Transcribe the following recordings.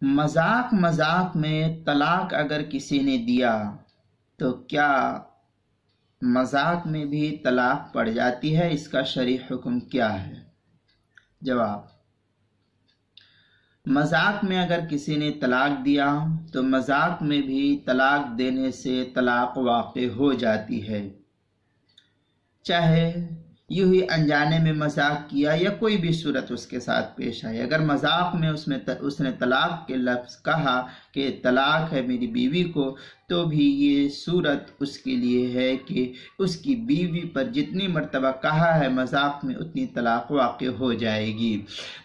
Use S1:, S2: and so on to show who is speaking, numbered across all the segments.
S1: مذاق مذاق میں طلاق اگر کسی نے دیا تو کیا مذاق میں بھی طلاق پڑ جاتی ہے؟ اس کا شرعی حکم کیا ہے؟ جواب: مذاق میں اگر کسی نے طلاق دیا تو مذاق میں بھی طلاق دینے سے طلاق واقع ہو جاتی ہے، چاہے یوں ہی انجانے میں مذاق کیا یا کوئی بھی صورت اس کے ساتھ پیش آئی۔ اگر مذاق میں اس نے طلاق کے لفظ کہا کہ طلاق ہے میری بیوی کو، تو بھی یہ صورت اس کے لیے ہے کہ اس کی بیوی پر جتنی مرتبہ کہا ہے مذاق میں اتنی طلاق واقع ہو جائے گی۔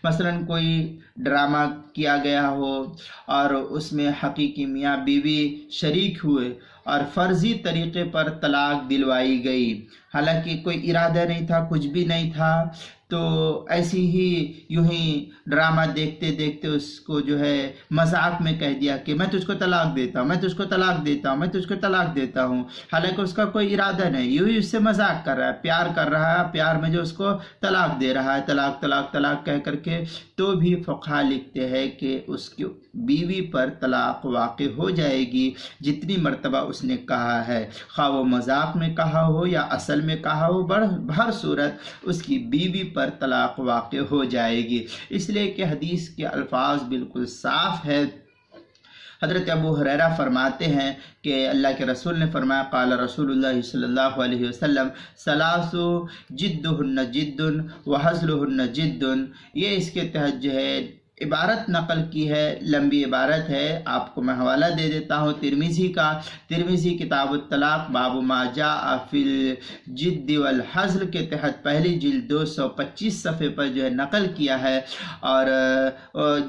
S1: مثلا کوئی ڈرامہ کیا گیا ہو اور اس میں حقیقی میاں بیوی شریک ہوئے اور فرضی طریقے پر طلاق دلوائی گئی، حالانکہ کوئی ارادہ نہیں تھا، کچھ بھی نہیں تھا، تو ایسی ہی یوں ہی ڈرامہ دیکھتے دیکھتے اس کو جو ہے مذاق میں کہہ دیا کہ میں تجھ کو طلاق دیتا ہوں، میں تجھ کو طلاق دیتا ہوں، میں تجھ کو طلاق دیتا ہوں، حالانکہ اس کا کوئی ارادہ نہیں، یوں ہی اس سے مذاق کر رہا ہے، پیار کر رہا ہے، پیار میں جو اس کو طلاق دے رہا ہے، طلاق طلاق طلاق کہہ کر کے، تو بھی فقہا لکھتے ہیں کہ اس کی بیوی پر طلاق واقع ہو جائے گی جتنی مرتبہ اس نے کہا ہے، خواہ وہ مذاق میں کہا ہو یا اصل میں کہا ہو، ہر صورت اس کی بیوی پر طلاق واقع ہو جائے گی، اس لیے کہ حدیث کے الفاظ بالکل صاف ہے۔ حضرت ابو ہریرہ فرماتے ہیں کہ اللہ کے رسول نے فرمایا، قال رسول اللہ صلی اللہ علیہ وسلم، ثلاث جدہن جد وہزلہن جد، یہ اس کے تحت جو ہے عبارت نقل کی ہے، لمبی عبارت ہے، آپ کو میں حوالہ دے دیتا ہوں ترمذی کا، ترمذی کتاب الطلاق باب ما جاء فی الجد والحزل کے تحت پہلی جلد 225 صفحے پر جو ہے نقل کیا ہے، اور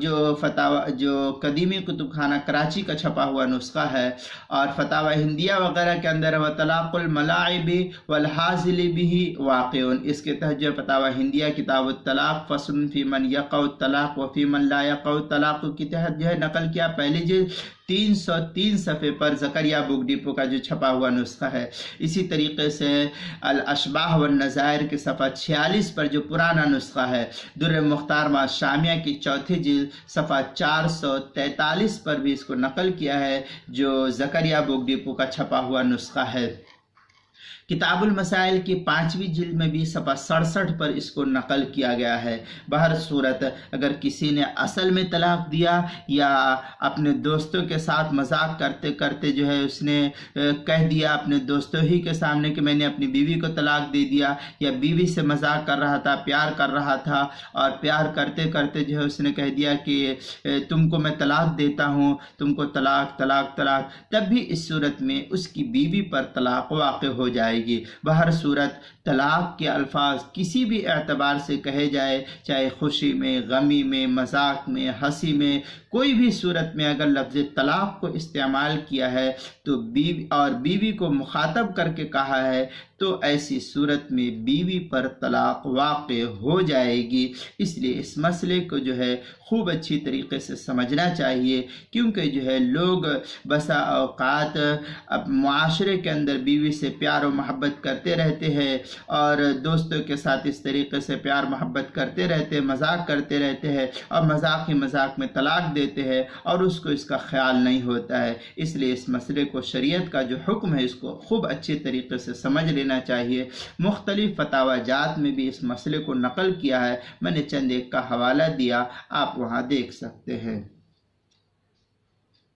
S1: جو قدیمی کتب خانہ کراچی کا چھپا ہوا نسخہ ہے، اور فتاوی ہندیہ وغیرہ کے اندر وطلاق الملاعب والحازل به واقع، اس کے تحت جو فتاوی ہندیہ کتاب الطلاق فصل فی من یقع الطلاق وفی من لا یقع الطلاق کے تحت جو ہے نقل کیا، پہلی جلد 303 صفحے پر زکریا بک ڈپو کا جو چھپا ہوا نسخہ ہے۔ اسی طریقے سے الاشباح والنظائر کے صفحہ 46 پر جو پرانا نسخہ ہے، در مختار ما شامیہ کی چوتھی جلد صفحہ 443 پر بھی اس کو نقل کیا ہے، جو زکریا بک ڈپو کا چھپا ہوا نسخہ ہے۔ کتاب المسائل کی 5ویں جلد میں بھی صفحہ 67 پر اس کو نقل کیا گیا ہے۔ بہر صورت اگر کسی نے اصل میں طلاق دیا یا اپنے دوستوں کے ساتھ مذاق کرتے کرتے جو ہے اس نے کہہ دیا اپنے دوستوں ہی کے سامنے کہ میں نے اپنی بیوی کو طلاق دے دیا، یا بیوی سے مذاق کر رہا تھا، پیار کر رہا تھا، اور پیار کرتے کرتے جو ہے اس نے کہہ دیا کہ تم کو میں طلاق دیتا ہوں، تم کو طلاق طلاق طلاق، تب بھی اس صورت میں اس کی بیوی پر طلاق واقع ہو جائے گی۔ بہر صورت طلاق کے الفاظ کسی بھی اعتبار سے کہے جائے، چاہے خوشی میں، غمی میں، مذاق میں، ہنسی میں، کوئی بھی صورت میں اگر لفظ طلاق کو استعمال کیا ہے تو بیوی کو مخاطب کر کے کہا ہے، تو ایسی صورت میں بیوی پر طلاق واقع ہو جائے گی۔ اس لیے اس مسئلے کو جو ہے خوب اچھی طریقے سے سمجھنا چاہیے، کیونکہ جو ہے لوگ بسا اوقات اب معاشرے کے اندر بیوی سے پیار و محبت کرتے رہتے ہیں، اور دوستوں کے ساتھ اس طریقے سے پیار محبت کرتے رہتے ہیں، مذاق کرتے رہتے ہیں، اور مذاق ہی مذاق میں طلاق دیتے ہیں، اور اس کو اس کا خیال نہیں ہوتا ہے۔ اس لیے اس مسئلے کو شریعت کا جو حکم ہے اس کو خوب اچھے طریقے سے سمجھ لینا چاہیے۔ مختلف فتاوی جات میں بھی اس مسئلے کو نقل کیا ہے، میں نے چند ایک کا حوالہ دیا، آپ وہاں دیکھ سکتے ہیں۔